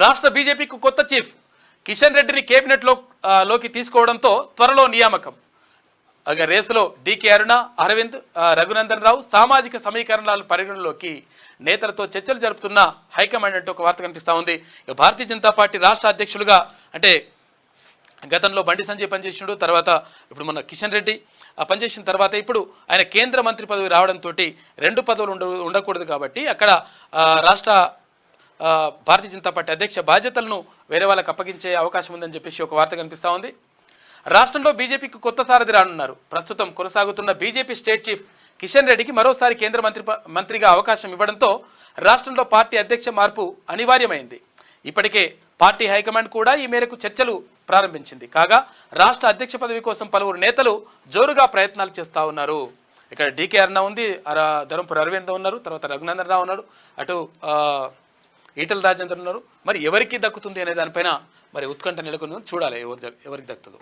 రాష్ట్ర బీజేపీకి కొత్త చీఫ్ కిషన్ రెడ్డిని కేబినెట్లోకి తీసుకోవడంతో త్వరలో నియామకం. రేసులో డీకే అరుణ, అరవింద్, రఘునందన్ రావు సామాజిక సమీకరణాల పరిగణలోకి నేతలతో చర్చలు జరుపుతున్న హైకమాండ్ అంటూ ఒక వార్త కనిపిస్తూ ఉంది. భారతీయ జనతా పార్టీ రాష్ట్ర అధ్యక్షులుగా అంటే గతంలో బండి సంజయ్ పనిచేసినాడు, తర్వాత ఇప్పుడు మన కిషన్ రెడ్డి పనిచేసిన తర్వాత ఇప్పుడు ఆయన కేంద్ర మంత్రి పదవి రావడంతో రెండు పదవులు ఉండకూడదు కాబట్టి అక్కడ రాష్ట్ర భారతీయ జనతా పార్టీ అధ్యక్ష బాధ్యతలను వేరే వాళ్ళకి అప్పగించే అవకాశం ఉందని చెప్పేసి ఒక వార్త కనిపిస్తూ ఉంది. రాష్ట్రంలో బీజేపీకి కొత్త సారథి రానున్నారు. ప్రస్తుతం కొనసాగుతున్న బీజేపీ స్టేట్ చీఫ్ కిషన్ రెడ్డికి మరోసారి కేంద్ర మంత్రిగా అవకాశం ఇవ్వడంతో రాష్ట్రంలో పార్టీ అధ్యక్ష మార్పు అనివార్యమైంది. ఇప్పటికే పార్టీ హైకమాండ్ కూడా ఈ మేరకు చర్చలు ప్రారంభించింది. కాగా రాష్ట్ర అధ్యక్ష పదవి కోసం పలువురు నేతలు జోరుగా ప్రయత్నాలు చేస్తూ ఉన్నారు. ఇక్కడ డీకే అరుణ ఉంది, ధర్మపురి అరవింద్ ఉన్నారు, తర్వాత రఘునందన్ రావు ఉన్నాడు, అటు ఈటల రాజేందర్ ఉన్నారు. మరి ఎవరికి దక్కుతుంది అనే దానిపైన మరి ఉత్కంఠ నెలకొని చూడాలి ఎవరికి దక్కుతుందో.